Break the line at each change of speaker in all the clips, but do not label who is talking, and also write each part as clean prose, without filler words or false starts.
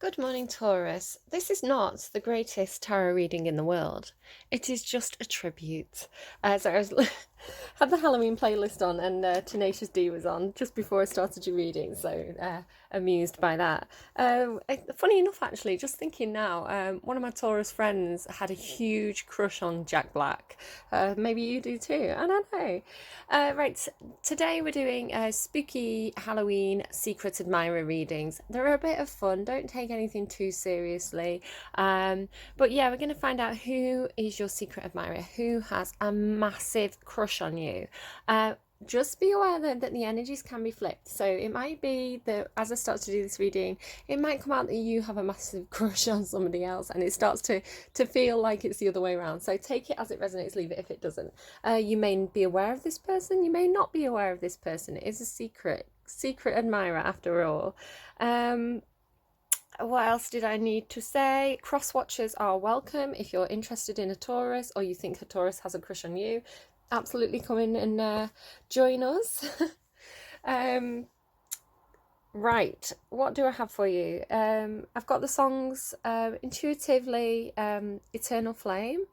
Good morning, Taurus. This is not the greatest tarot reading in the world. It is just a tribute. So I was had the Halloween playlist on, and Tenacious D was on just before I started your reading. So amused by that. Funny enough, actually, just thinking now, one of my Taurus friends had a huge crush on Jack Black. Maybe you do too. I don't know. Right, today we're doing spooky Halloween secret admirer readings. They're a bit of fun. Don't take anything too seriously. But yeah, we're going to find out who is your secret admirer, who has a massive crush on you. Just be aware that the energies can be flipped. So it might be that as I start to do this reading, it might come out that you have a massive crush on somebody else, and it starts to feel like it's the other way around. So take it as it resonates, leave it if it doesn't. You may be aware of this person, you may not be aware of this person. It is a secret admirer after all. What else did I need to say? Cross watchers are welcome if you're interested in a Taurus or you think a Taurus has a crush on you. Absolutely come in and join us. Right, what do I have for you? I've got the songs intuitively Eternal Flame.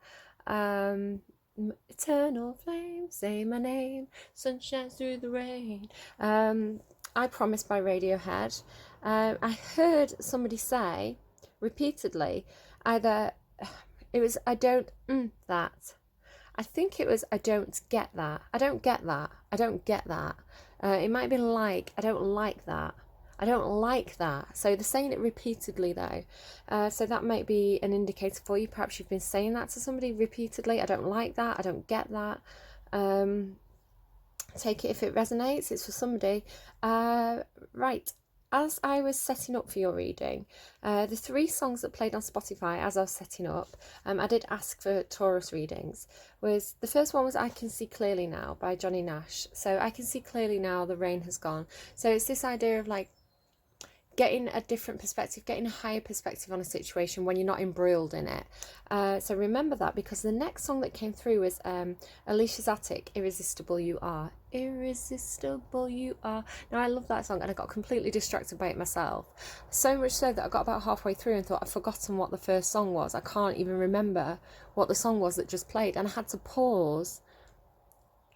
Eternal flame, say my name, sun shines through the rain. I Promise by Radiohead. I heard somebody say repeatedly either it was I don't that. I think it was I don't get that. I don't get that. I don't get that. It might be like I don't like that. I don't like that. So they're saying it repeatedly though. So that might be an indicator for you. Perhaps you've been saying that to somebody repeatedly. I don't like that. I don't get that. Take it if it resonates. It's for somebody. Right. As I was setting up for your reading, the three songs that played on Spotify as I was setting up, I did ask for Taurus readings. Was the first one was I Can See Clearly Now by Johnny Nash. So I can see clearly now, the rain has gone. So it's this idea of like getting a different perspective, getting a higher perspective on a situation when you're not embroiled in it. So remember that, because the next song that came through was Alisha's Attic, Irresistible You Are. Irresistible You Are. Now I love that song and I got completely distracted by it myself. So much so that I got about halfway through and thought I've forgotten what the first song was. I can't even remember what the song was that just played, and I had to pause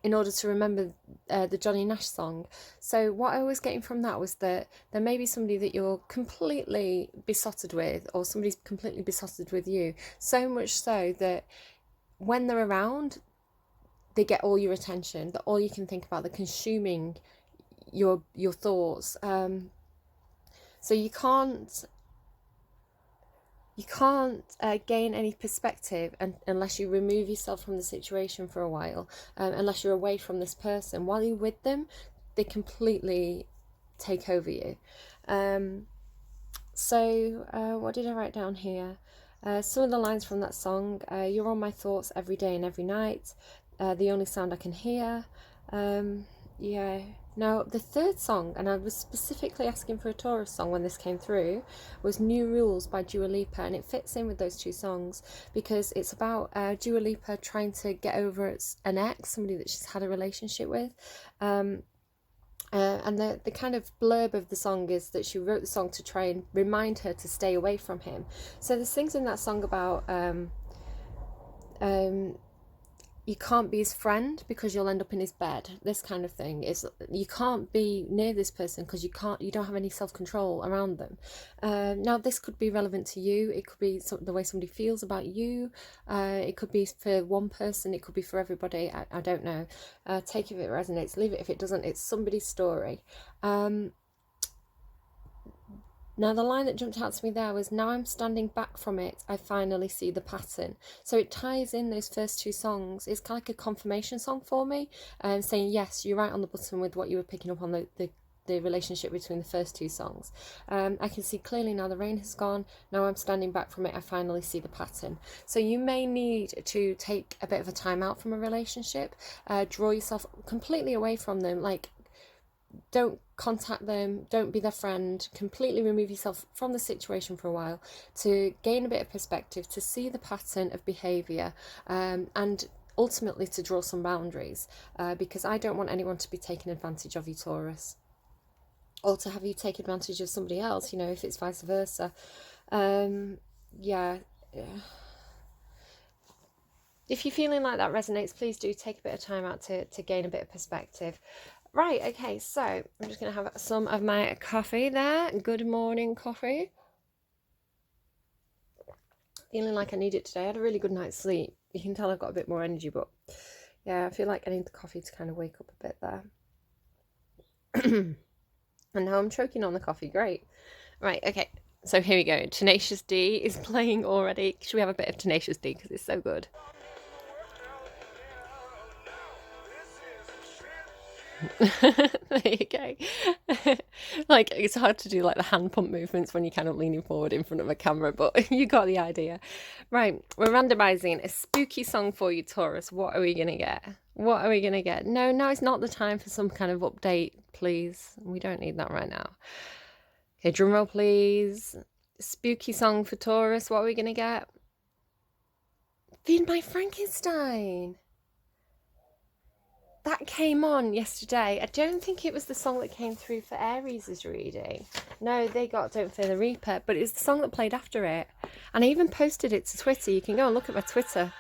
in order to remember the Johnny Nash song. So what I was getting from that was that there may be somebody that you're completely besotted with, or somebody's completely besotted with you, so much so that when they're around, they get all your attention, that all you can think about, they're consuming your thoughts. So you can't gain any perspective unless you remove yourself from the situation for a while, unless you're away from this person. While you're with them, they completely take over you. What did I write down here? Some of the lines from that song: you're on my thoughts every day and every night, the only sound I can hear. Yeah. Now, the third song, and I was specifically asking for a Taurus song when this came through, was New Rules by Dua Lipa, and it fits in with those two songs because it's about Dua Lipa trying to get over an ex, somebody that she's had a relationship with. And the kind of blurb of the song is that she wrote the song to try and remind her to stay away from him. So there's things in that song about you can't be his friend because you'll end up in his bed. This kind of thing is, you can't be near this person because you don't have any self-control around them. Now this could be relevant to you. It could be the way somebody feels about you. It could be for one person, it could be for everybody. I don't know. Take it if it resonates, leave it if it doesn't. It's somebody's story. Now the line that jumped out to me there was, now I'm standing back from it, I finally see the pattern. So it ties in those first two songs. It's kind of like a confirmation song for me, saying yes, you're right on the button with what you were picking up on the relationship between the first two songs. I can see clearly now, the rain has gone, now I'm standing back from it, I finally see the pattern. So you may need to take a bit of a time out from a relationship, draw yourself completely away from them, like don't contact them, don't be their friend, completely remove yourself from the situation for a while to gain a bit of perspective, to see the pattern of behaviour, and ultimately to draw some boundaries, because I don't want anyone to be taking advantage of you, Taurus. or to have you take advantage of somebody else, you know, if it's vice versa. Yeah. If you're feeling like that resonates, please do take a bit of time out to gain a bit of perspective. Right, okay, so I'm just going to have some of my coffee there. Good morning coffee. Feeling like I need it today. I had a really good night's sleep. You can tell I've got a bit more energy, but yeah, I feel like I need the coffee to kind of wake up a bit there. And now I'm choking on the coffee. Great. Right, okay. So here we go. Tenacious D is playing already. Should we have a bit of Tenacious D because it's so good? There you go. Like, it's hard to do like the hand pump movements when you're kind of leaning forward in front of a camera, but you got the idea. Right, we're randomizing a spooky song for you, Taurus. What are we gonna get? What are we gonna get? No, now it's not the time for some kind of update, please. We don't need that right now. Okay, drum roll, please. Spooky song for Taurus. What are we gonna get? Feed My Frankenstein. That came on yesterday. I don't think it was the song that came through for Aries' reading. No, they got Don't Fear the Reaper, but it's the song that played after it. And I even posted it to Twitter. You can go and look at my Twitter.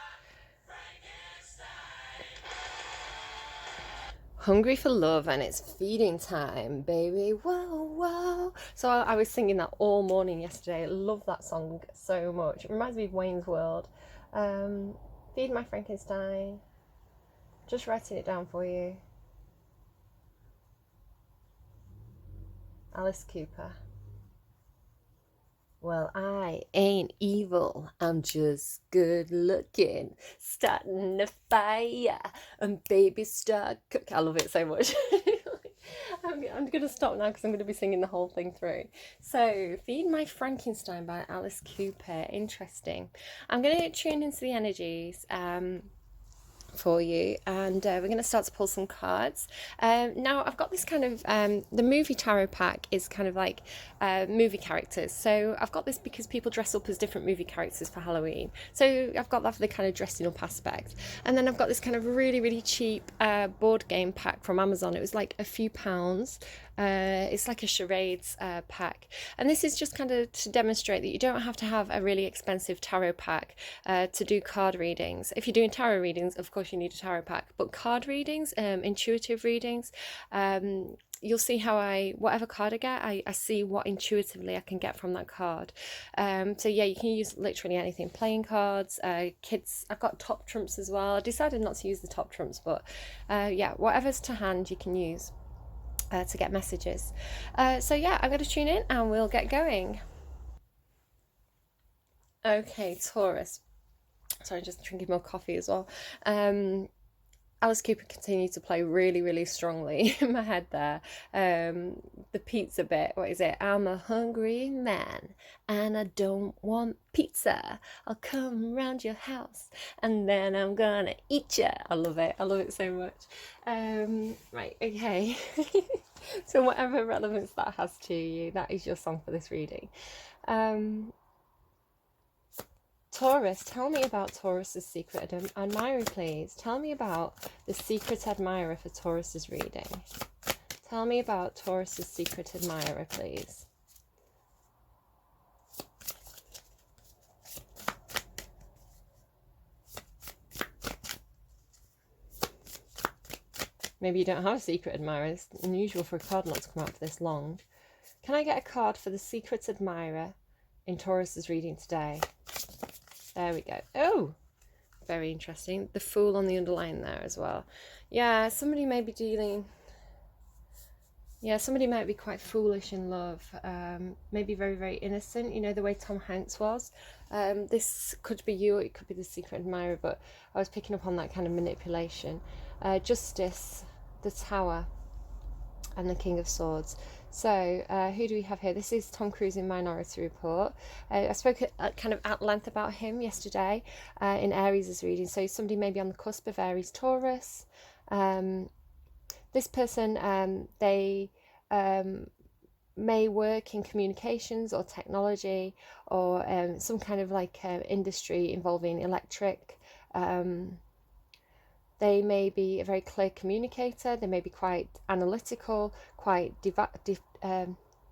Hungry for love, and it's feeding time, baby. Whoa, whoa. So I was singing that all morning yesterday. I love that song so much. It reminds me of Wayne's World. Feed My Frankenstein. Just writing it down for you. Alice Cooper. Well, I ain't evil, I'm just good looking, starting a fire, and baby start cook. I love it so much. I'm going to stop now because I'm going to be singing the whole thing through. So, Feed My Frankenstein by Alice Cooper. Interesting. I'm going to tune into the energies for you, and we're going to start to pull some cards. Now I've got this kind of the movie tarot pack is kind of like movie characters, so I've got this because people dress up as different movie characters for Halloween, so I've got that for the kind of dressing up aspect. And then I've got this kind of really cheap board game pack from Amazon. It was like a few pounds. It's like a charades pack, and this is just kind of to demonstrate that you don't have to have a really expensive tarot pack to do card readings. If you're doing tarot readings, of course you need a tarot pack, but card readings, intuitive readings, you'll see how whatever card I get, I see what intuitively I can get from that card. So yeah, you can use literally anything. Playing cards, kids, I've got top trumps as well. I decided not to use the top trumps, but yeah, whatever's to hand you can use to get messages. So yeah, I'm going to tune in and we'll get going. Okay, Taurus. Sorry, just drinking more coffee as well. Alice Cooper continued to play really strongly in my head there. The pizza bit, what is it? I'm a hungry man and I don't want pizza. I'll come round your house and then I'm gonna eat ya. I love it so much. Right, okay. So whatever relevance that has to you, that is your song for this reading. Taurus, tell me about Taurus's secret admirer, please. Tell me about the secret admirer for Taurus's reading. Tell me about Taurus's secret admirer, please. Maybe you don't have a secret admirer. It's unusual for a card not to come out for this long. Can I get a card for the secret admirer in Taurus's reading today? There we go. Oh, very interesting. The Fool on the underline there as well. Yeah, somebody may be dealing... Yeah, somebody might be quite foolish in love. Maybe very innocent, you know, the way Tom Hanks was. This could be you, or it could be the secret admirer, but I was picking up on that kind of manipulation. Justice, the Tower, and the King of Swords. So who do we have here? This is Tom Cruise in Minority Report. I spoke kind of at length about him yesterday in Aries' reading. So somebody may be on the cusp of Aries Taurus. This person, they may work in communications or technology or some kind of like industry involving electric. They may be a very clear communicator. They may be quite analytical, quite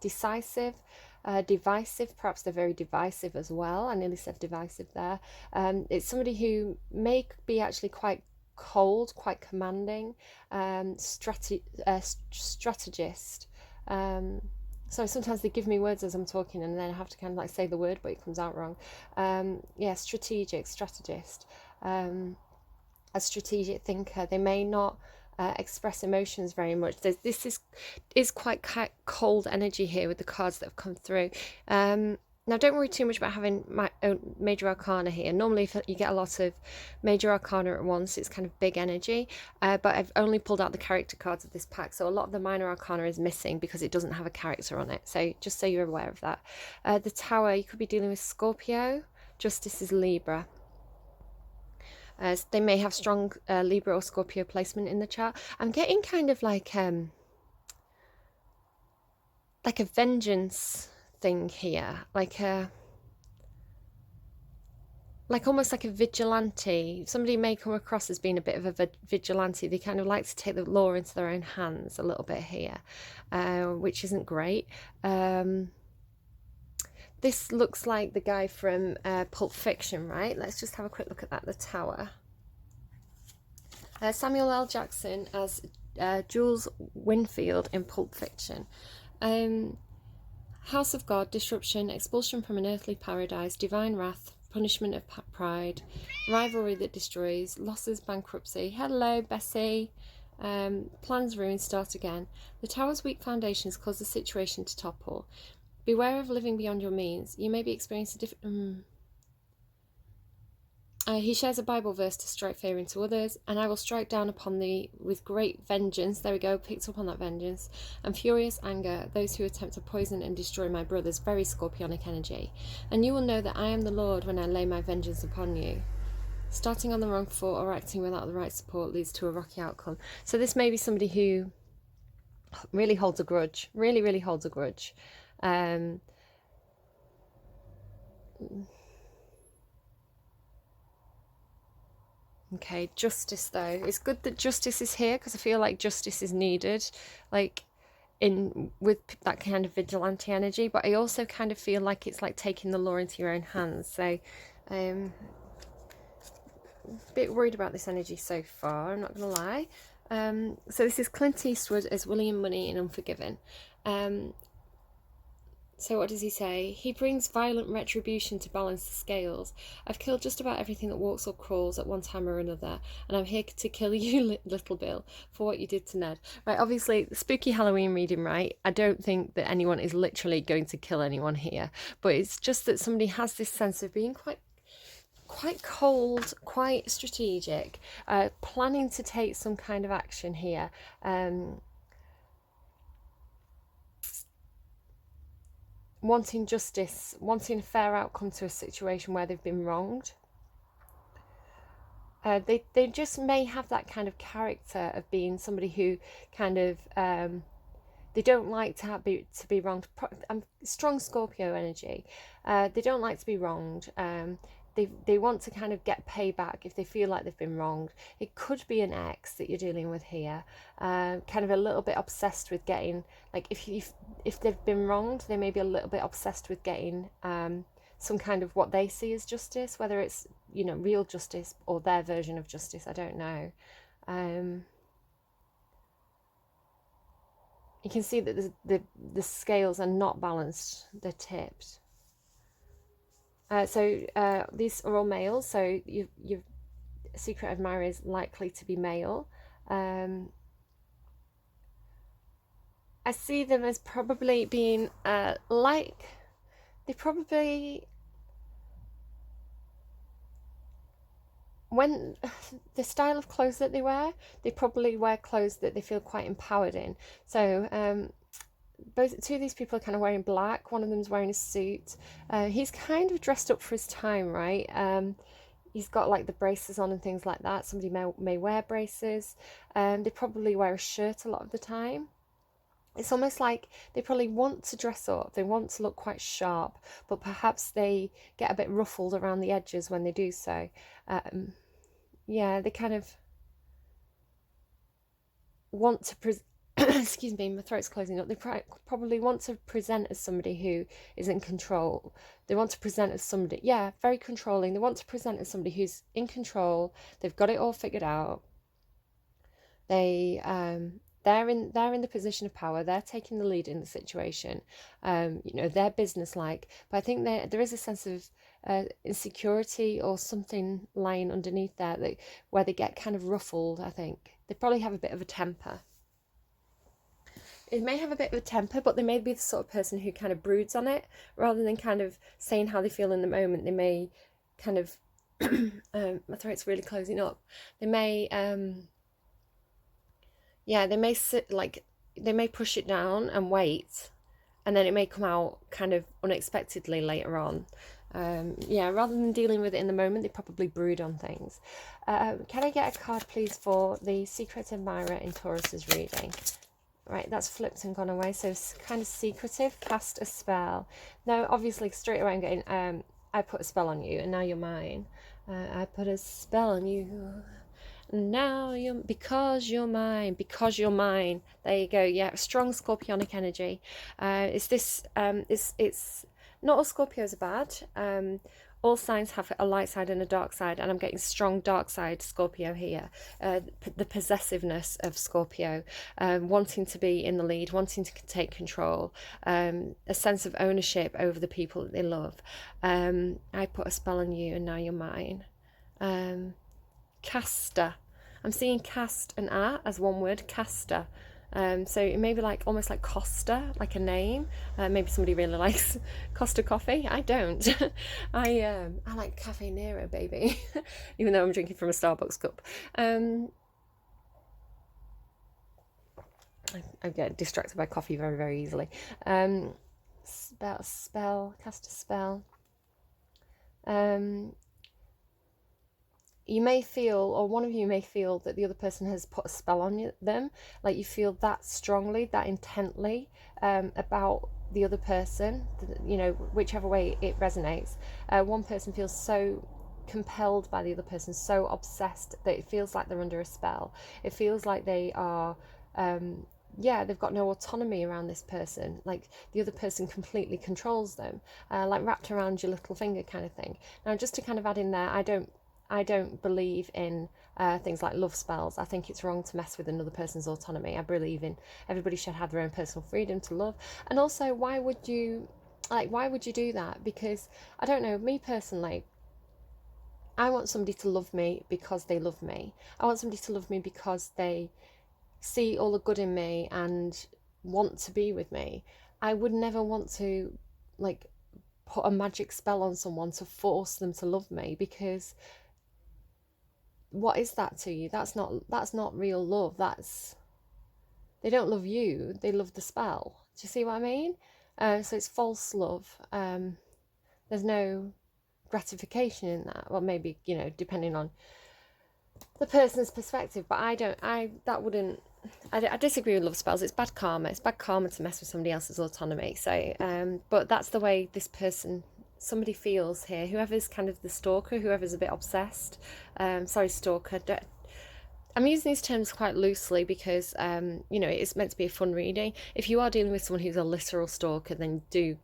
decisive, divisive. Perhaps they're very divisive as well. I nearly said divisive there. It's somebody who may be actually quite cold, quite commanding, strategist. So sometimes they give me words as I'm talking, and then I have to kind of like say the word, but it comes out wrong. Yeah, strategist. A strategic thinker. They may not express emotions very much. This is quite cold energy here with the cards that have come through. Now, don't worry too much about having my own major arcana here. Normally, if you get a lot of major arcana at once, it's kind of big energy. But I've only pulled out the character cards of this pack, so a lot of the minor arcana is missing because it doesn't have a character on it. So just so you're aware of that. The Tower, you could be dealing with Scorpio. Justice is Libra. They may have strong Libra or Scorpio placement in the chart. I'm getting kind of like a vengeance thing here, like almost like a vigilante. Somebody may come across as being a bit of a vigilante. They kind of like to take the law into their own hands a little bit here, which isn't great. This looks like the guy from Pulp Fiction, right? Let's just have a quick look at that, the Tower. Samuel L. Jackson as Jules Winfield in Pulp Fiction. House of God, disruption, expulsion from an earthly paradise, divine wrath, punishment of pride, rivalry that destroys, losses, bankruptcy. Hello, Bessie. Plans ruined, start again. The Tower's weak foundations cause the situation to topple. Beware of living beyond your means. You may be experiencing different... he shares a Bible verse to strike fear into others. And I will strike down upon thee with great vengeance. There we go, picked up on that vengeance. And furious anger, those who attempt to poison and destroy my brothers. Very scorpionic energy. And you will know that I am the Lord when I lay my vengeance upon you. Starting on the wrong foot or acting without the right support leads to a rocky outcome. So this may be somebody who really holds a grudge. Really holds a grudge. Okay, justice though. It's good that justice is here because I feel like justice is needed, like with that kind of vigilante energy. But I also kind of feel like it's like taking the law into your own hands. So, a bit worried about this energy so far. I'm not gonna lie. So this is Clint Eastwood as William Money in Unforgiven. So what does he say? He brings violent retribution to balance the scales. I've killed just about everything that walks or crawls at one time or another, and I'm here to kill you, little Bill, for what you did to Ned. Right, obviously, spooky Halloween reading, right? I don't think that anyone is literally going to kill anyone here, but it's just that somebody has this sense of being quite cold, quite strategic, planning to take some kind of action here. Wanting justice, wanting a fair outcome to a situation where they've been wronged. They just may have that kind of character of being somebody who kind of they don't like to be wronged. Strong Scorpio energy. They don't like to be wronged. They want to kind of get payback if they feel like they've been wronged. It could be an ex that you're dealing with here, kind of a little bit obsessed with getting, like if they've been wronged, they may be a little bit obsessed with getting some kind of what they see as justice, whether it's, you know, real justice or their version of justice. I don't know. You can see that the scales are not balanced; they're tipped. So these are all males, so your secret admirer is likely to be male. I see them as probably being they probably, when the style of clothes that they wear, they probably wear clothes that they feel quite empowered in. So two of these people are kind of wearing black. One of them's wearing a suit. He's kind of dressed up for his time, right? He's got like the braces on and things like that. Somebody may wear braces. They probably wear a shirt a lot of the time. It's almost like they probably want to dress up. They want to look quite sharp, but perhaps they get a bit ruffled around the edges when they do so. Yeah, they kind of... want to excuse me, my throat's closing up. They probably want to present as somebody who is in control. They want to present as somebody, yeah, very controlling. They want to present as somebody who's in control. They've got it all figured out. They're in the position of power. They're taking the lead in the situation. They're businesslike. But I think there is a sense of insecurity or something lying underneath there where they get kind of ruffled. I think they probably have a bit of a temper. It may have a bit of a temper, but they may be the sort of person who kind of broods on it rather than kind of saying how they feel in the moment. They may kind of my throat's really closing up. They may they may they may push it down and wait, and then it may come out kind of unexpectedly later on. Rather than dealing with it in the moment, they probably brood on things. Can I get a card, please, for the secret admirer in Taurus's reading? Right, that's flipped and gone away, so it's kind of secretive. Cast a spell. Now, obviously, straight away I'm getting, I put a spell on you, and now you're mine. I put a spell on you, and now because you're mine. There you go. Yeah, strong scorpionic energy. It's not all Scorpios are bad. All signs have a light side and a dark side, and I'm getting strong dark side Scorpio here. The possessiveness of Scorpio, wanting to be in the lead, wanting to take control, a sense of ownership over the people that they love. I put a spell on you and now you're mine. Caster. I'm seeing cast and as one word, caster. So it may be like almost like Costa, like a name. Maybe somebody really likes Costa coffee. I don't. I like Cafe Nero, baby, even though I'm drinking from a Starbucks cup. I get distracted by coffee very, very easily. Cast a spell. You may feel, or one of you may feel, that the other person has put a spell on them. Like you feel that strongly, that intently about the other person, whichever way it resonates. One person feels so compelled by the other person, so obsessed that it feels like they're under a spell. It feels like they are they've got no autonomy around this person. Like the other person completely controls them, like wrapped around your little finger kind of thing. Now, just to kind of add in there, I don't believe in things like love spells. I think it's wrong to mess with another person's autonomy. I believe in everybody should have their own personal freedom to love. And also, why would you do that? Because, I don't know, me personally, I want somebody to love me because they love me. I want somebody to love me because they see all the good in me and want to be with me. I would never want to, put a magic spell on someone to force them to love me, because what is that to you? That's not real love. They don't love you, they love the spell. Do you see what I mean? So it's false love. There's no gratification in that. Well, maybe, depending on the person's perspective, but I disagree with love spells. It's bad karma. It's bad karma to mess with somebody else's autonomy. So, but that's the way somebody feels here. Whoever's kind of the stalker, whoever's a bit obsessed. Stalker. I'm using these terms quite loosely because, it's meant to be a fun reading. If you are dealing with someone who's a literal stalker, then do,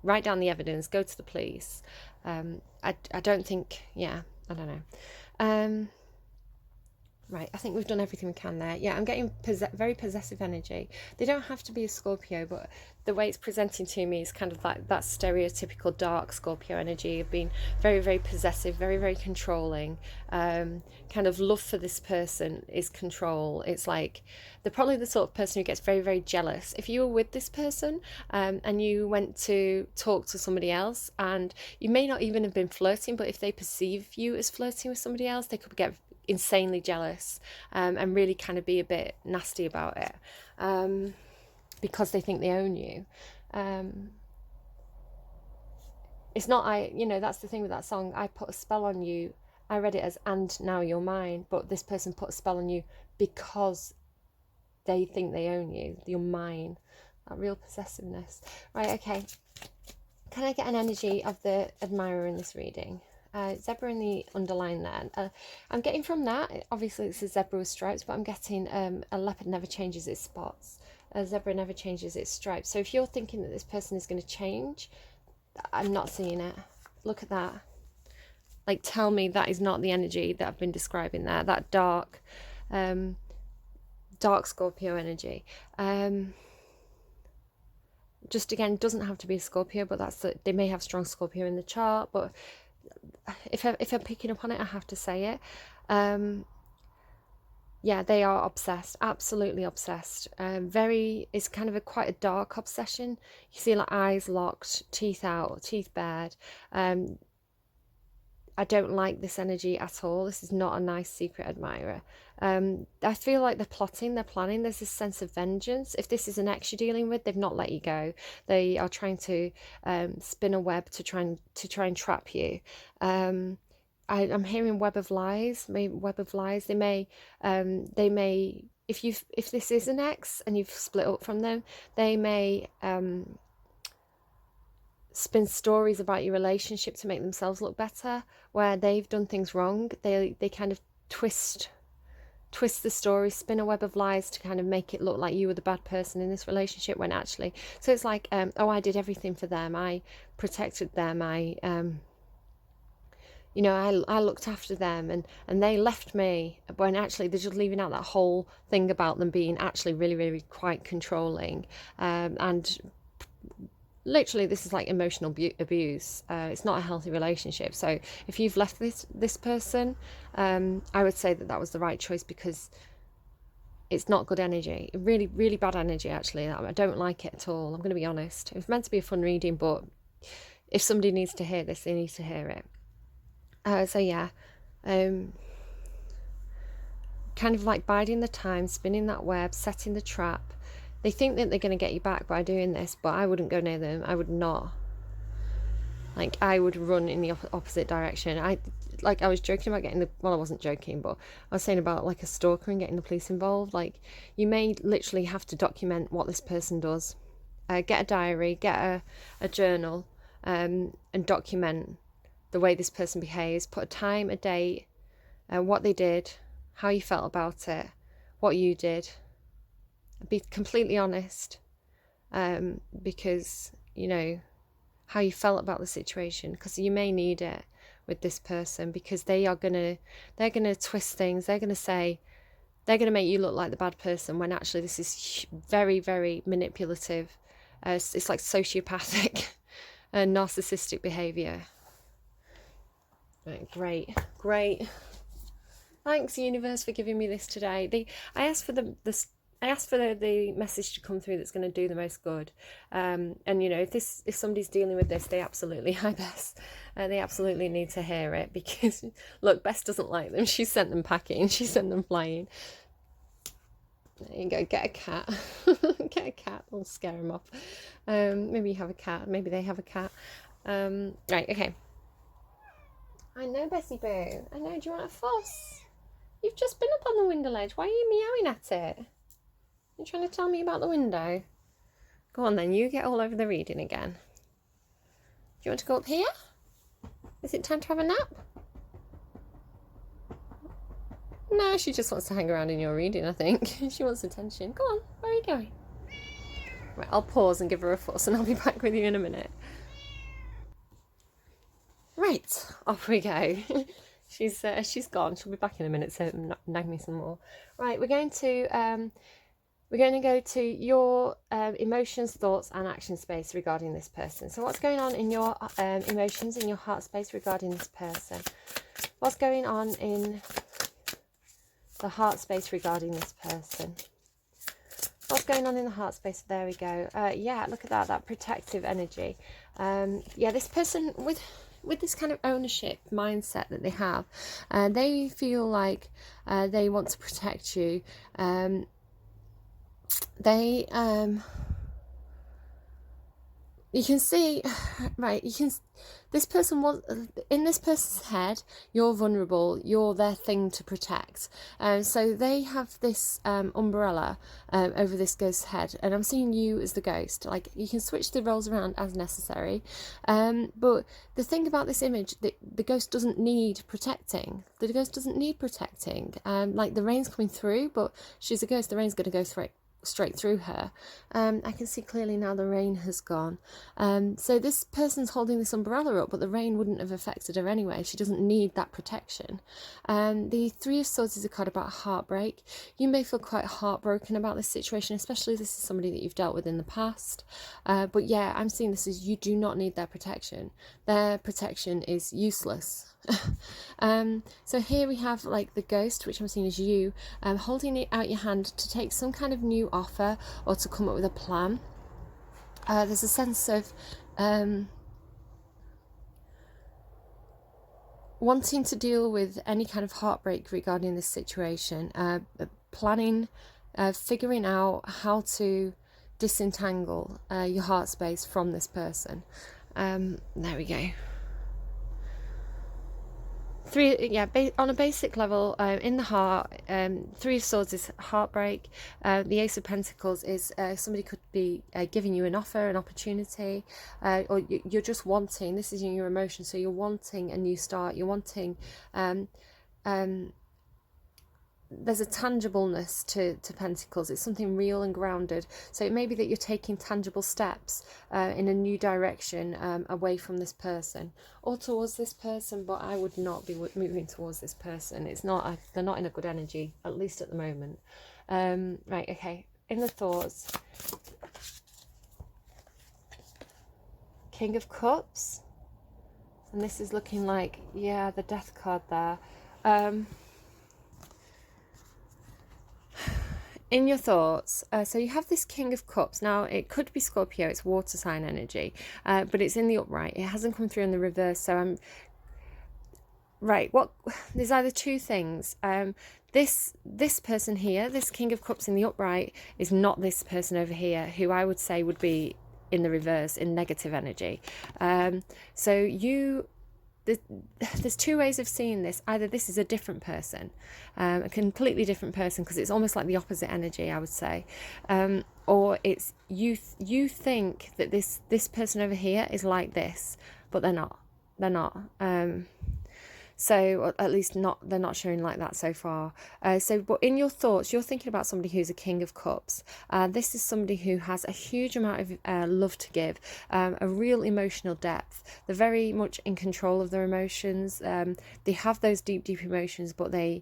write down the evidence, go to the police. I don't think, I don't know. Right, I think we've done everything we can there. Yeah, I'm getting very possessive energy. They don't have to be a Scorpio, but the way it's presenting to me is kind of like that stereotypical dark Scorpio energy of being very, very possessive, very, very controlling. Kind of love for this person is control. It's like they're probably the sort of person who gets very, very jealous. If you were with this person and you went to talk to somebody else, and you may not even have been flirting, but if they perceive you as flirting with somebody else, they could get insanely jealous and really kind of be a bit nasty about it because they think they own you. It's not that's the thing with that song. I put a spell on you. I read it as "and now you're mine," but this person put a spell on you because they think they own you. You're mine. That real possessiveness. Right, okay. Can I get an energy of the admirer in this reading? Zebra in the underline there. I'm getting from that, obviously it's a zebra with stripes, but I'm getting a leopard never changes its spots. A zebra never changes its stripes. So if you're thinking that this person is going to change, I'm not seeing it. Look at that. Like, tell me that is not the energy that I've been describing there. That dark Scorpio energy. Just again, doesn't have to be a Scorpio, but they may have strong Scorpio in the chart. But if I'm picking up on it, I have to say it. Yeah, they are obsessed, absolutely obsessed. It's kind of quite a dark obsession. You see like eyes locked, teeth out, teeth bared. I don't like this energy at all. This is not a nice secret admirer. I feel like they're plotting, they're planning. There's this sense of vengeance. If this is an ex you're dealing with, they've not let you go. They are trying to spin a web to try and trap you. I'm hearing web of lies. Web of lies. They may if this is an ex and you've split up from them, they may spin stories about your relationship to make themselves look better, where they've done things wrong. They kind of twist the story, spin a web of lies to kind of make it look like you were the bad person in this relationship, when actually, so it's like, oh, I did everything for them, I protected them, I looked after them, and they left me, when actually they're just leaving out that whole thing about them being actually really, really quite controlling, and literally this is like emotional abuse. It's not a healthy relationship. So if you've left this person, I would say that was the right choice, because it's not good energy. Really, really bad energy, actually. I don't like it at all. I'm going to be honest. It was meant to be a fun reading, but if somebody needs to hear this, they need to hear it. So yeah, kind of like biding the time, spinning that web, setting the trap. They think that they're going to get you back by doing this, but I wouldn't go near them. I would not. Like, I would run in the opposite direction. I was joking about I wasn't joking, but I was saying about like a stalker and getting the police involved. Like, you may literally have to document what this person does. Get a diary, get a journal, and document the way this person behaves. Put a time, a date, what they did, how you felt about it, what you did. Be completely honest, because how you felt about the situation, because you may need it with this person, because they're gonna twist things. They're gonna make you look like the bad person, when actually this is very, very manipulative. It's like sociopathic and narcissistic behavior. Right, great. Thanks, universe, for giving me this today. I asked for the message to come through that's going to do the most good. And if somebody's dealing with this, they absolutely, they absolutely need to hear it, because look, Bess doesn't like them. She sent them packing. She sent them flying. There you go. Get a cat. Get a cat. I'll scare them off. Maybe you have a cat. Maybe they have a cat. Right. Okay. I know, Bessie Boo. I know. Do you want a fuss? You've just been up on the window ledge. Why are you meowing at it? You're trying to tell me about the window? Go on then, you get all over the reading again. Do you want to go up here? Is it time to have a nap? No, she just wants to hang around in your reading, I think. She wants attention. Go on, where are you going? Right, I'll pause and give her a fuss, and I'll be back with you in a minute. Right, off we go. She's gone. She'll be back in a minute, so nag me some more. Right, we're going to go to your emotions, thoughts, and action space regarding this person. So what's going on in your emotions, in your heart space regarding this person? What's going on in the heart space regarding this person? What's going on in the heart space? There we go. Yeah, look at that protective energy. Yeah, this person with this kind of ownership mindset that they have, they feel like they want to protect you. you can see, right, this person was, in this person's head, you're vulnerable, you're their thing to protect. So they have this umbrella over this ghost's head, and I'm seeing you as the ghost. Like, you can switch the roles around as necessary. But the thing about this image, the ghost doesn't need protecting. The ghost doesn't need protecting. Like, the rain's coming through, but she's a ghost, the rain's going to go straight through her. I can see clearly now the rain has gone. So this person's holding this umbrella up, but the rain wouldn't have affected her anyway. She doesn't need that protection. The Three of Swords is a card about heartbreak. You may feel quite heartbroken about this situation, especially if this is somebody that you've dealt with in the past. But yeah, I'm seeing this as you do not need their protection. Their protection is useless. So here we have like the ghost, which I'm seeing as you, holding it out your hand to take some kind of new offer or to come up with a plan. There's a sense of wanting to deal with any kind of heartbreak regarding this situation, planning, figuring out how to disentangle your heart space from this person. There we go. On a basic level, in the heart, Three of Swords is heartbreak. The Ace of Pentacles is somebody could be giving you an offer, an opportunity, or you're just wanting, this is in your emotion, so you're wanting a new start, you're wanting, there's a tangibleness to Pentacles. It's something real and grounded. So it may be that you're taking tangible steps in a new direction, away from this person or towards this person, but I would not be moving towards this person. It's not, they're not in a good energy, at least at the moment. Right, okay, in the thoughts, King of Cups, and this is looking like, yeah, the Death card there. In your thoughts, so you have this King of Cups. Now, it could be Scorpio, it's water sign energy, but it's in the upright. It hasn't come through in the reverse, so I'm... Right, there's either two things. This person here, this King of Cups in the upright, is not this person over here, who I would say would be in the reverse, in negative energy. So there's two ways of seeing this. Either this is a different person, a completely different person, because it's almost like the opposite energy, I would say, or it's you think that this person over here is like this, but they're not. So at least they're not showing like that so far. But in your thoughts, you're thinking about somebody who's a King of Cups. This is somebody who has a huge amount of love to give, a real emotional depth. They're very much in control of their emotions. They have those deep emotions, but they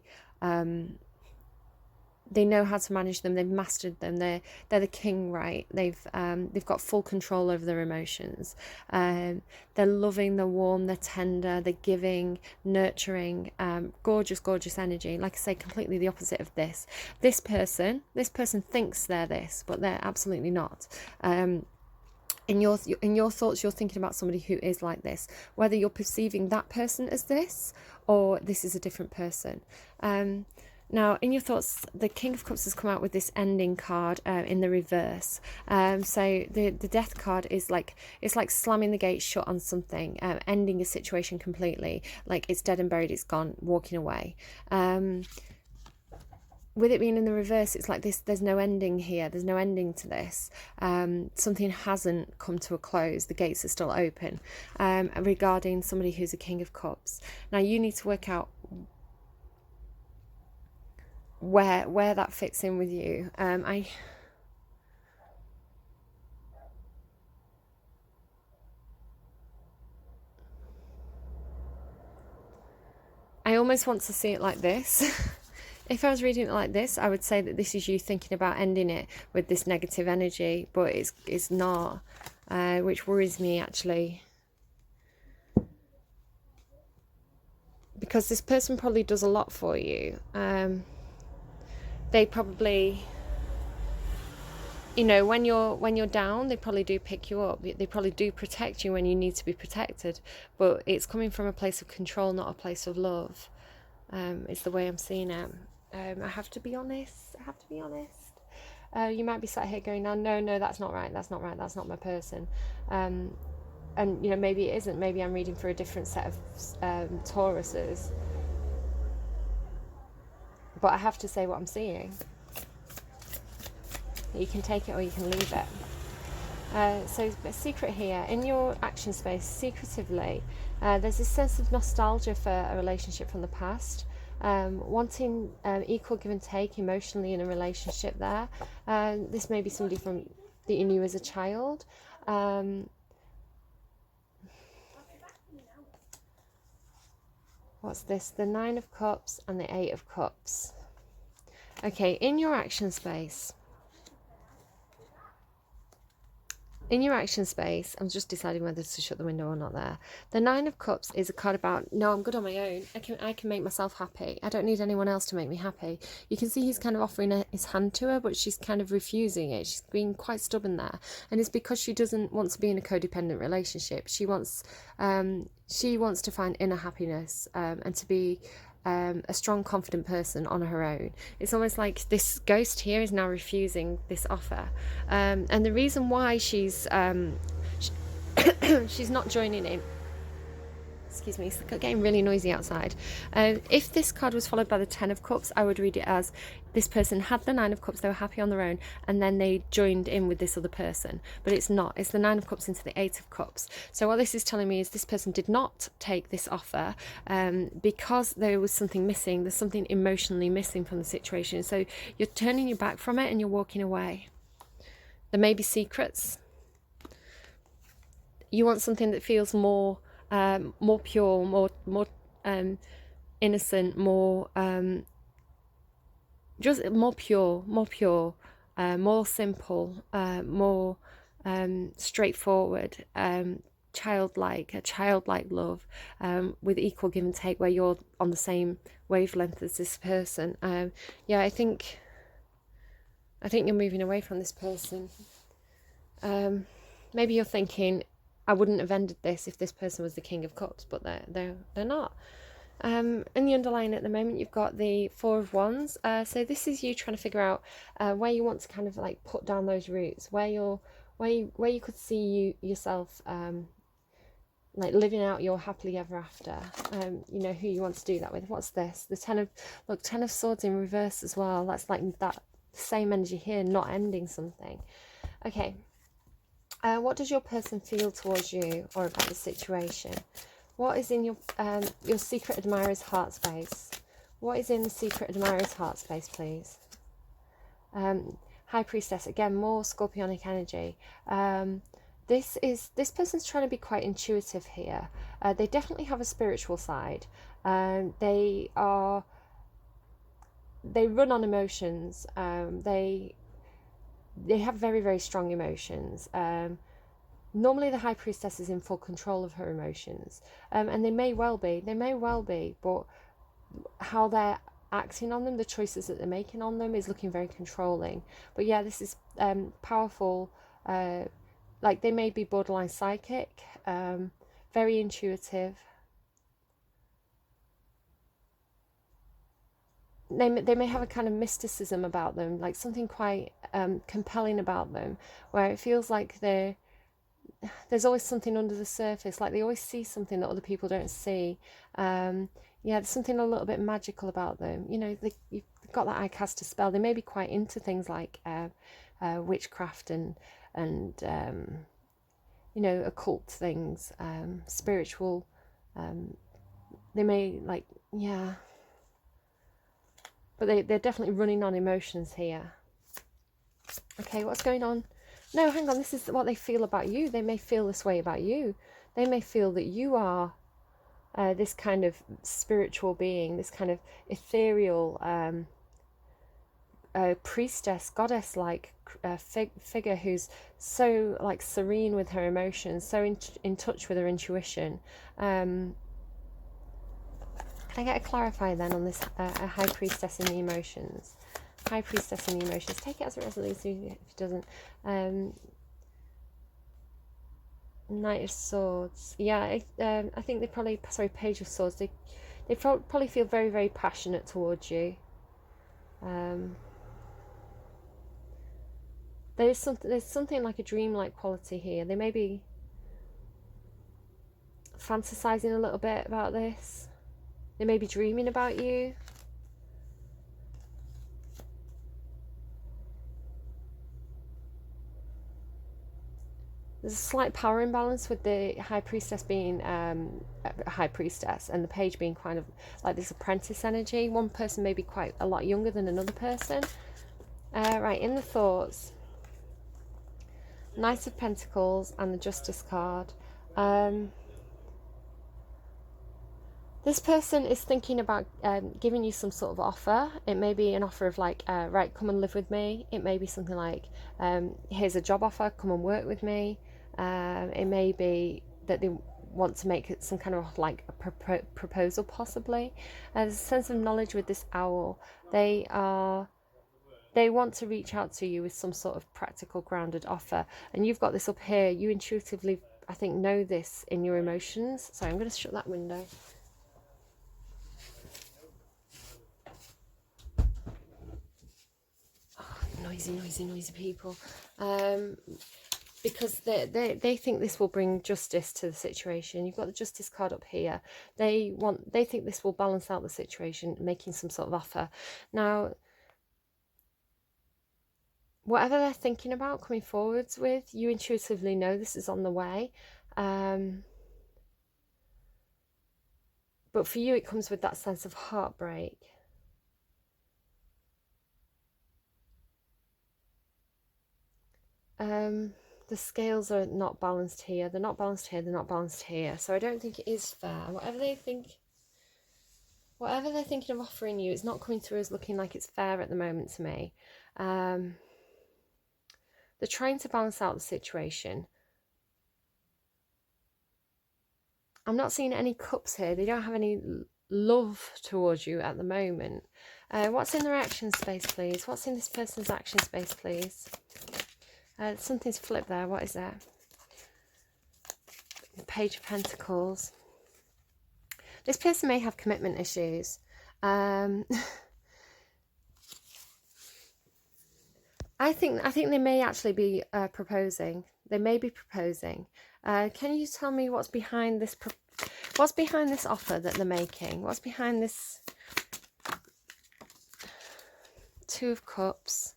know how to manage them. They've mastered them. They're the king, right? They've got full control over their emotions. They're loving, they're warm, they're tender, they're giving, nurturing, gorgeous energy. Like I say, completely the opposite of this. This person thinks they're this, but they're absolutely not. In your thoughts, you're thinking about somebody who is like this, whether you're perceiving that person as this or this is a different person. Now, in your thoughts, the King of Cups has come out with this ending card in the reverse. So the Death card is like, it's like slamming the gate shut on something, ending a situation completely. Like it's dead and buried, it's gone, walking away. With it being in the reverse, it's like this, there's no ending here. There's no ending to this. Something hasn't come to a close. The gates are still open regarding somebody who's a King of Cups. Now, you need to work out where that fits in with you. I almost want to see it like this. If I was reading it like this, I would say that this is you thinking about ending it with this negative energy, but it's not, which worries me actually. Because this person probably does a lot for you. They probably, you know, when you're down, they probably do pick you up. They probably do protect you when you need to be protected. But it's coming from a place of control, not a place of love. It's the way I'm seeing it. I have to be honest. You might be sat here going, no, that's not right, that's not my person. And you know, maybe it isn't. Maybe I'm reading for a different set of Tauruses. But I have to say what I'm seeing. You can take it or you can leave it. So a secret here, in your action space, secretively, there's this sense of nostalgia for a relationship from the past, wanting equal give and take emotionally in a relationship there. This may be somebody that you knew as a child. What's this? The 9 of Cups and the 8 of Cups. Okay, in your action space, I'm just deciding whether to shut the window or not there. The 9 of Cups is a card about, no, I'm good on my own. I can make myself happy. I don't need anyone else to make me happy. You can see he's kind of offering his hand to her, but she's kind of refusing it. She's being quite stubborn there. And it's because she doesn't want to be in a codependent relationship. She wants to find inner happiness and to be a strong, confident person on her own. It's almost like this ghost here is now refusing this offer, and the reason why she's not joining in. Excuse me, it's getting really noisy outside. If this card was followed by the 10 of Cups, I would read it as this person had the 9 of Cups, they were happy on their own, and then they joined in with this other person. But it's not. It's the 9 of Cups into the 8 of Cups. So what this is telling me is this person did not take this offer because there was something missing. There's something emotionally missing from the situation. So you're turning your back from it and you're walking away. There may be secrets. You want something that feels more pure, more innocent, more just more pure, more simple, more straightforward, childlike love, with equal give and take, where you're on the same wavelength as this person. Yeah, I think you're moving away from this person. Maybe you're thinking, I wouldn't have ended this if this person was the King of Cups, but they're not. In the underlying at the moment, you've got the 4 of Wands. So this is you trying to figure out where you want to kind of like put down those roots, where you could see yourself like living out your happily ever after. You know who you want to do that with. What's this? The 10 of Swords in reverse as well. That's like that same energy here, not ending something. Okay. What does your person feel towards you or about the situation? What is in your secret admirer's heart space? What is in the secret admirer's heart space, please? High Priestess, again, more scorpionic energy. This person's trying to be quite intuitive here. They definitely have a spiritual side. They run on emotions. They have very, very strong emotions. Normally the High Priestess is in full control of her emotions, and they may well be, but how they're acting on them, the choices that they're making on them, is looking very controlling. But yeah, this is powerful. Like they may be borderline psychic, very intuitive. They may have a kind of mysticism about them, like something quite compelling about them, where it feels like there's always something under the surface, like they always see something that other people don't see. Yeah, there's something a little bit magical about them. You know, you've got that I cast a spell. They may be quite into things like witchcraft and you know, occult things, spiritual. They may like, yeah. But they're definitely running on emotions here. Okay, what's going on? No, hang on, this is what they feel about you. They may feel this way about you. They may feel that you are this kind of spiritual being, this kind of ethereal priestess, goddess-like figure who's so like serene with her emotions, so in touch with her intuition. Can I get a clarifier then on this a High Priestess in the emotions? High Priestess in the emotions. Take it as it resonates if it doesn't. Knight of Swords. Yeah, I think they probably... Sorry, Page of Swords. They probably feel very, very passionate towards you. There's something like a dreamlike quality here. They may be fantasizing a little bit about this. They may be dreaming about you. There's a slight power imbalance with the High Priestess being High Priestess and the Page being kind of like this apprentice energy. One person may be quite a lot younger than another person. Right, in the thoughts, Knight of Pentacles and the Justice card. This person is thinking about giving you some sort of offer. It may be an offer of like, right, come and live with me. It may be something like, here's a job offer, come and work with me. It may be that they want to make it some kind of like a proposal possibly. There's a sense of knowledge with this owl. They want to reach out to you with some sort of practical grounded offer. And you've got this up here. You intuitively, I think, know this in your emotions. Sorry, I'm going to shut that window. Noisy people, because they think this will bring justice to the situation. You've got the Justice card up here. They think this will balance out the situation, making some sort of offer. Now, whatever they're thinking about coming forwards with, you intuitively know this is on the way. But for you, it comes with that sense of heartbreak. The scales are not balanced here. They're not balanced here. They're not balanced here. So I don't think it is fair. Whatever they're thinking of offering you, it's not coming through as looking like it's fair at the moment to me. They're trying to balance out the situation. I'm not seeing any cups here. They don't have any love towards you at the moment. What's in their action space, please? What's in this person's action space, please? Something's flipped there. What is that? The Page of Pentacles. This person may have commitment issues. I think they may actually be proposing. They may be proposing. Can you tell me what's behind this? What's behind this offer that they're making? What's behind this? Two of Cups.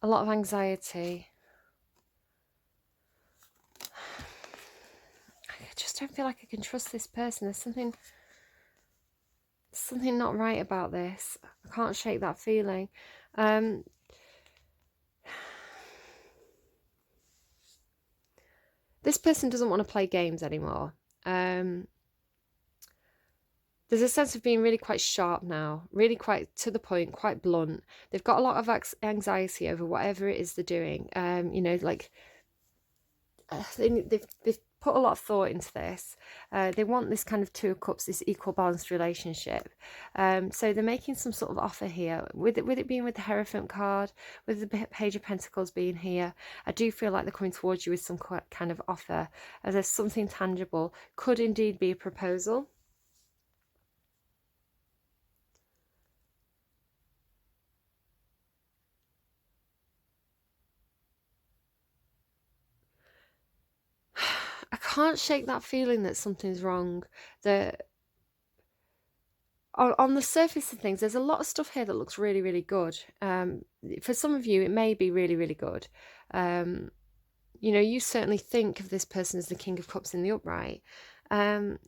A lot of anxiety. I just don't feel like I can trust this person. There's something not right about this. I can't shake that feeling. This person doesn't want to play games anymore. There's a sense of being really quite sharp now, really quite to the point, quite blunt. They've got a lot of anxiety over whatever it is they're doing. You know, like they've put a lot of thought into this. They want this kind of Two of Cups, this equal balanced relationship. So they're making some sort of offer here. With it being with the Hierophant card, with the Page of Pentacles being here, I do feel like they're coming towards you with some kind of offer. There's something tangible. Could indeed be a proposal. I can't shake that feeling that something's wrong. That on the surface of things, there's a lot of stuff here that looks really, really good. For some of you, it may be really, really good. You know, you certainly think of this person as the King of Cups in the upright. You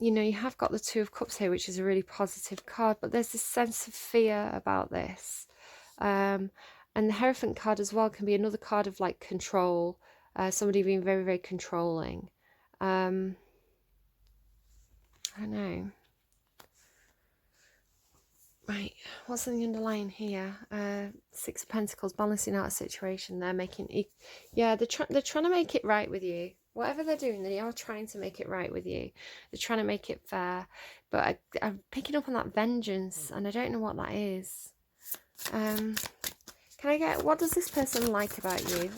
know, you have got the Two of Cups here, which is a really positive card, but there's this sense of fear about this. And the Hierophant card as well can be another card of like control, somebody being very, very controlling. I don't know. Right, what's in the underlying here? Six of Pentacles, balancing out a situation. They're making, yeah, they're trying to make it right with you. Whatever they're doing, they are trying to make it right with you. They're trying to make it fair. But I'm picking up on that vengeance, and I don't know what that is. Can I get, what does this person like about you?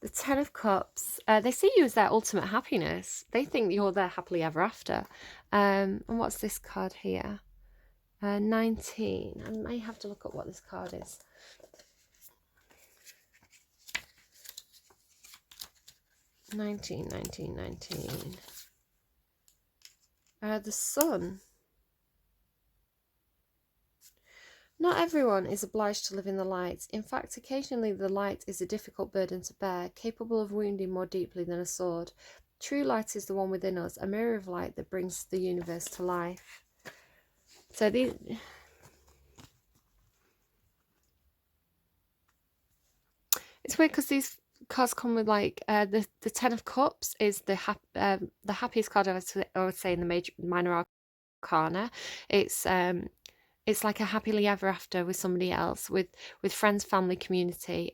The Ten of Cups. They see you as their ultimate happiness. They think you're their happily ever after. And what's this card here? 19. I may have to look up what this card is. 19. The Sun. Not everyone is obliged to live in the light. In fact, occasionally the light is a difficult burden to bear, capable of wounding more deeply than a sword. True light is the one within us, a mirror of light that brings the universe to life. So these... It's weird because these cards come with like the Ten of Cups is the happiest card I would say in the minor arcana. It's like a happily ever after with somebody else, with friends, family, community,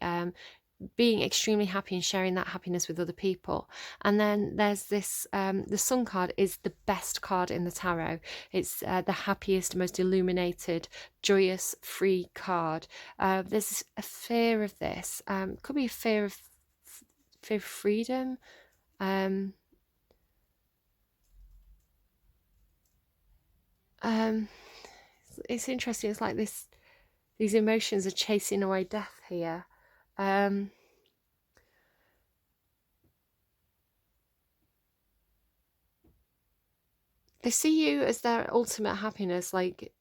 being extremely happy and sharing that happiness with other people. And then there's this, the Sun card is the best card in the tarot. It's the happiest, most illuminated, joyous, free card. There's a fear of this. Could be a fear of freedom. It's interesting. It's like these emotions are chasing away death here. They see you as their ultimate happiness, like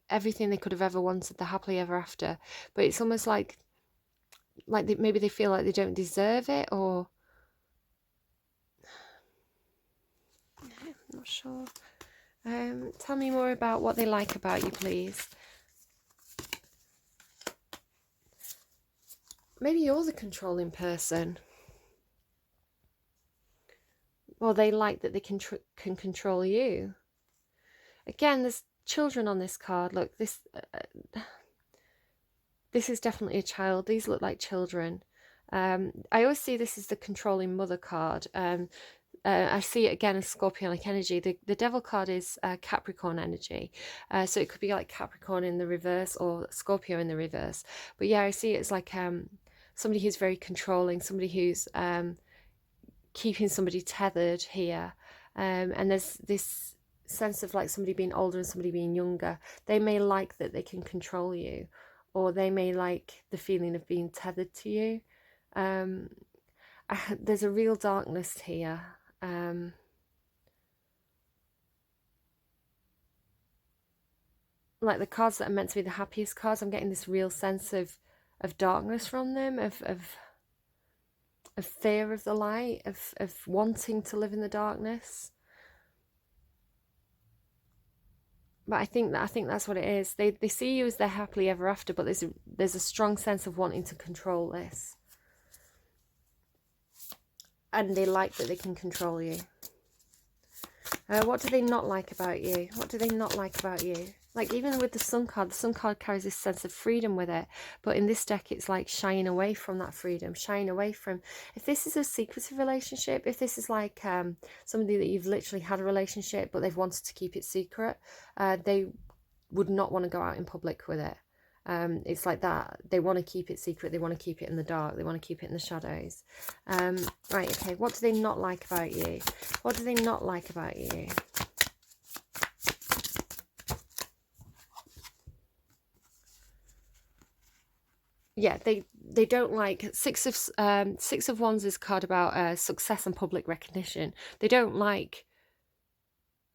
everything they could have ever wanted, the happily ever after. But it's almost like maybe they feel like they don't deserve it, or I'm not sure. Tell me more about what they like about you, please. Maybe you're the controlling person. Or they like that they can control you. Again, there's children on this card. Look, this is definitely a child. These look like children. I always see this as the controlling mother card. I see it again as Scorpionic energy. The Devil card is Capricorn energy. So it could be like Capricorn in the reverse or Scorpio in the reverse. But yeah, I see it as like somebody who's very controlling, somebody who's keeping somebody tethered here. And there's this sense of like somebody being older and somebody being younger. They may like that they can control you, or they may like the feeling of being tethered to you. There's a real darkness here. Like the cards that are meant to be the happiest cards, I'm getting this real sense of darkness from them, of fear of the light, of wanting to live in the darkness. But I think that's what it is. They see you as their happily ever after, but there's a strong sense of wanting to control this. And they like that they can control you. What do they not like about you? What do they not like about you? Like even with the Sun card carries this sense of freedom with it. But in this deck, it's like shying away from that freedom, shying away from... If this is a secretive relationship, if this is like somebody that you've literally had a relationship, but they've wanted to keep it secret, they would not want to go out in public with it. It's like that. They want to keep it secret. They want to keep it in the dark. They want to keep it in the shadows. Right, okay. What do they not like about you? What do they not like about you? Yeah, they don't like... Six of Wands is a card about success and public recognition. They don't like...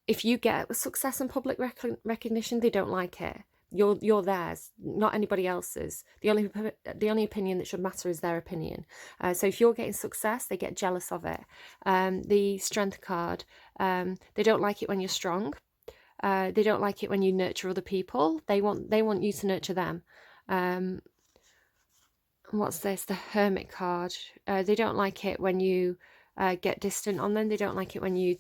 If you get success and public recognition, they don't like it. You're theirs, not anybody else's. The only opinion that should matter is their opinion. So if you're getting success, they get jealous of it. The Strength card, they don't like it when you're strong. They don't like it when you nurture other people. They want you to nurture them. What's this? The Hermit card. They don't like it when you get distant on them. They don't like it when you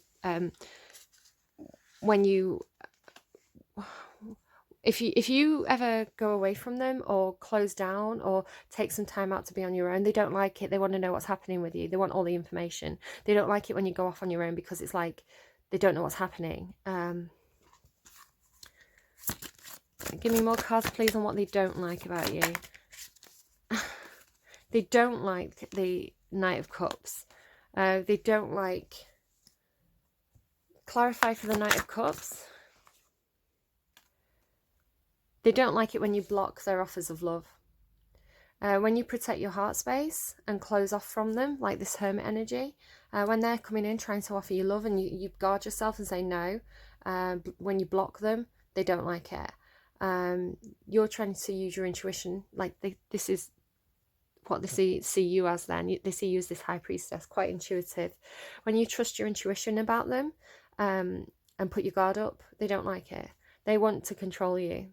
if you ever go away from them or close down or take some time out to be on your own, they don't like it. They want to know what's happening with you. They want all the information. They don't like it when you go off on your own because it's like they don't know what's happening. Give me more cards, please, on what they don't like about you. They don't like the Knight of Cups. They don't like... Clarify for the Knight of Cups. They don't like it when you block their offers of love. When you protect your heart space and close off from them, like this hermit energy, when they're coming in trying to offer you love and you guard yourself and say no, when you block them, they don't like it. You're trying to use your intuition, like this is what they see you as then. They see you as this high priestess, quite intuitive. When you trust your intuition about them and put your guard up, they don't like it. They want to control you.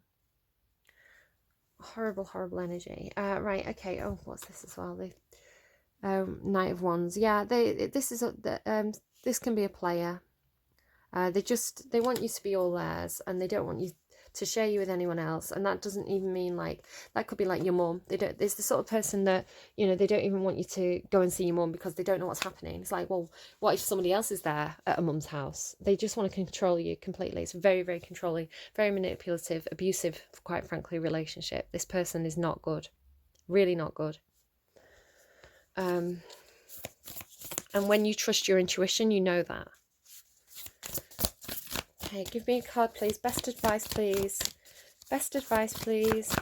Horrible energy. Right, okay. Oh, what's this as well? The Knight of Wands. Yeah, this can be a player. They want you to be all theirs, and they don't want you to share you with anyone else. And that doesn't even mean like, that could be like your mum. It's the sort of person that, you know, they don't even want you to go and see your mum because they don't know what's happening. It's like, well, what if somebody else is there at a mum's house? They just want to control you completely. It's very controlling, very manipulative, abusive, quite frankly, relationship. This person is not good, really not good. And when you trust your intuition, you know that. Okay, give me a card, please. Best advice, please. Best advice, please.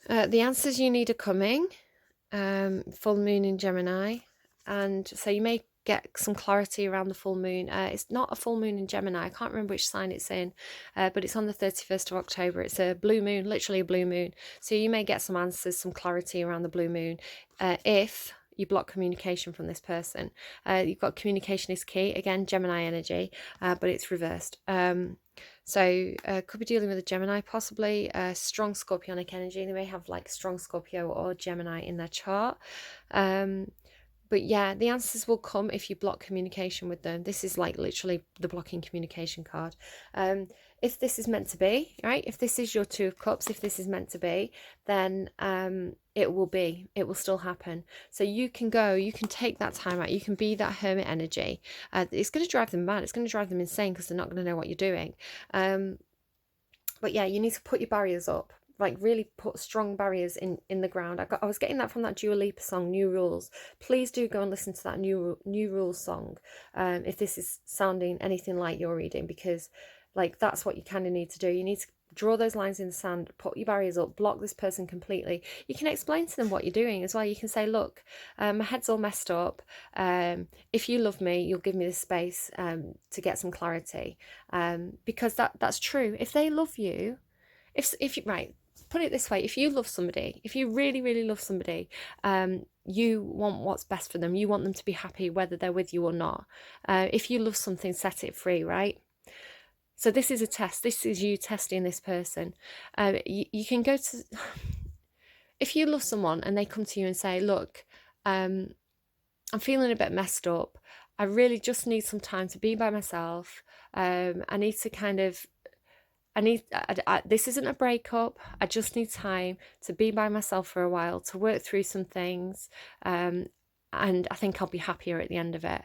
The answers you need are coming. Full moon in Gemini. And so you may get some clarity around the full moon. It's not a full moon in Gemini. I can't remember which sign it's in, but it's on the 31st of October. It's a blue moon, literally a blue moon. So you may get some answers, some clarity around the blue moon if you block communication from this person. You've got communication is key. Again, Gemini energy, but it's reversed. So could be dealing with a Gemini, possibly strong Scorpionic energy. They may have like strong Scorpio or Gemini in their chart. But yeah, the answers will come if you block communication with them. This is like literally the blocking communication card. If this is meant to be, right? If this is your Two of Cups, if this is meant to be, then it will be. It will still happen. So you can go, you can take that time out. You can be that hermit energy. It's going to drive them mad. It's going to drive them insane because they're not going to know what you're doing. But yeah, you need to put your barriers up. Like really put strong barriers in the ground. I was getting that from that Lipa song, New Rules. Please do go and listen to that New Rules song if this is sounding anything like your reading, because like that's what you kind of need to do. You need to draw those lines in the sand, put your barriers up, block this person completely. You can explain to them what you're doing as well. You can say, look, my head's all messed up. If you love me, you'll give me the space to get some clarity, because that's true. If they love you, if you, right, put it this way, if you love somebody, if you really love somebody, you want what's best for them. You want them to be happy whether they're with you or not. If you love something, set it free, right? So this is a test. This is you testing this person. You can go to, if you love someone and they come to you and say, look, I'm feeling a bit messed up. I really just need some time to be by myself. I need to kind of, this isn't a breakup. I just need time to be by myself for a while, to work through some things. And I think I'll be happier at the end of it.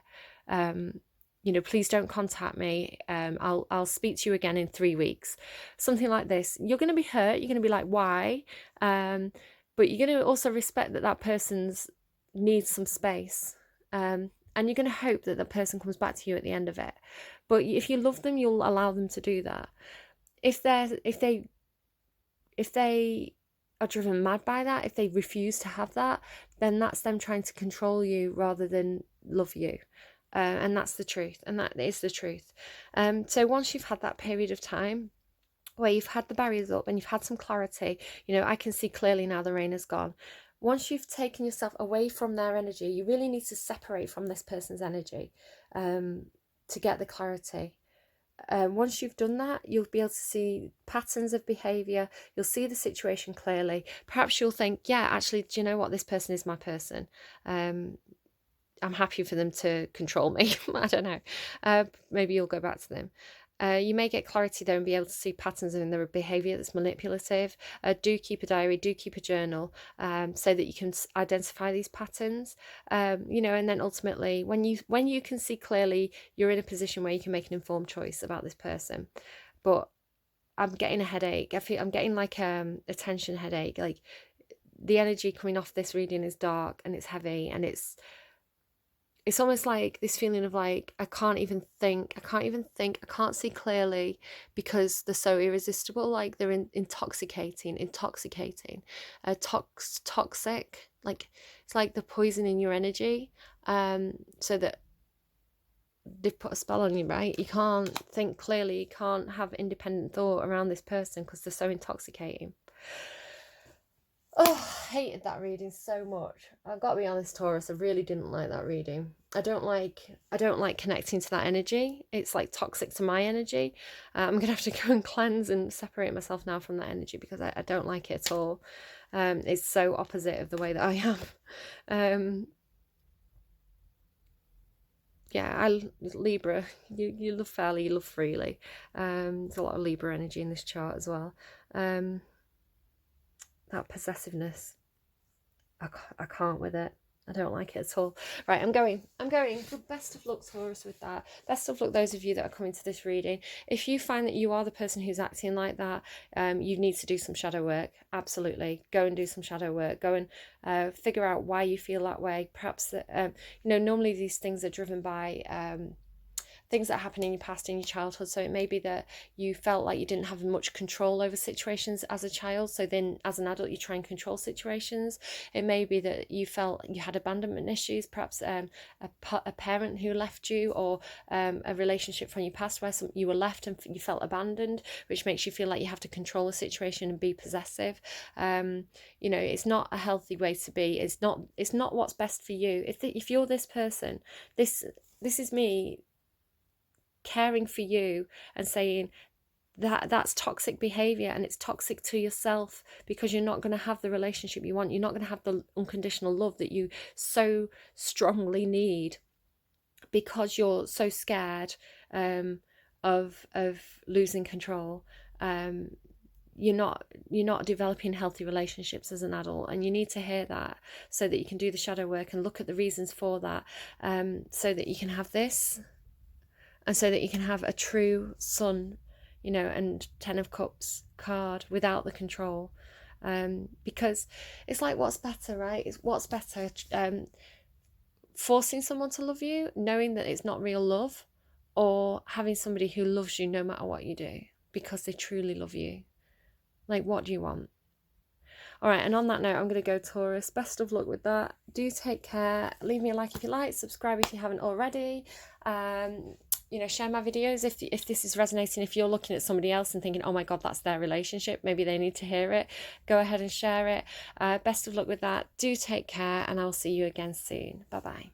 You know, please don't contact me. I'll speak to you again in 3 weeks. Something like this. You're going to be hurt. You're going to be like, why? But you're going to also respect that person's needs some space. And you're going to hope that the person comes back to you at the end of it. But if you love them, you'll allow them to do that. If they are driven mad by that, if they refuse to have that, then that's them trying to control you rather than love you. And that's the truth, and that is the truth. So once you've had that period of time where you've had the barriers up and you've had some clarity, you know, I can see clearly now the rain has gone. Once you've taken yourself away from their energy, you really need to separate from this person's energy to get the clarity. Once you've done that, you'll be able to see patterns of behaviour. You'll see the situation clearly. Perhaps you'll think, yeah, actually, do you know what? This person is my person. I'm happy for them to control me. I don't know. Maybe you'll go back to them. You may get clarity though and be able to see patterns in their behaviour that's manipulative. Do keep a diary, do keep a journal, so that you can identify these patterns. You know, and then ultimately, when you can see clearly, you're in a position where you can make an informed choice about this person. But I'm getting a headache. I'm getting like a tension headache. Like the energy coming off this reading is dark and it's heavy and it's it's almost like this feeling of like, I can't even think, I can't see clearly because they're so irresistible. Like they're intoxicating, toxic. Like it's like they're poisoning your energy, so that they've put a spell on you, right? You can't think clearly, you can't have independent thought around this person because they're so intoxicating. Oh, I hated that reading so much. I've got to be honest, Taurus, I really didn't like that reading. I don't like connecting to that energy. It's like toxic to my energy. I'm gonna have to go and cleanse and separate myself now from that energy because I don't like it at all. It's so opposite of the way that I am. Yeah, Libra, you love fairly, you love freely. There's a lot of Libra energy in this chart as well. That possessiveness, I can't with it. I don't like it at all. Right, I'm going. Good, best of luck, Taurus, with that. Best of luck, those of you that are coming to this reading. If you find that you are the person who's acting like that, you need to do some shadow work. Absolutely. Go and do some shadow work. Go and figure out why you feel that way. Perhaps that, normally these things are driven by things that happen in your past, in your childhood. So it may be that you felt like you didn't have much control over situations as a child, so then as an adult you try and control situations. It may be that you felt you had abandonment issues, perhaps a parent who left you, or a relationship from your past where you were left and you felt abandoned, which makes you feel like you have to control a situation and be possessive. It's not a healthy way to be. It's not what's best for you. If you're this person, this is me caring for you and saying that's toxic behavior, and it's toxic to yourself, because you're not going to have the relationship you want. You're not going to have the unconditional love that you so strongly need, because you're so scared of losing control. You're not developing healthy relationships as an adult, and you need to hear that so that you can do the shadow work and look at the reasons for that, so that you can have this, and so that you can have a true sun, and 10 of Cups card without the control. Because it's like, what's better, right? What's better, forcing someone to love you, knowing that it's not real love, or having somebody who loves you no matter what you do because they truly love you? Like, what do you want? All right, and on that note, I'm going to go, Taurus. Best of luck with that. Do take care. Leave me a like if you like. Subscribe if you haven't already. Share my videos if this is resonating. If you're looking at somebody else and thinking, oh my God, that's their relationship, maybe they need to hear it, go ahead and share it. Best of luck with that. Do take care, and I'll see you again soon. Bye-bye.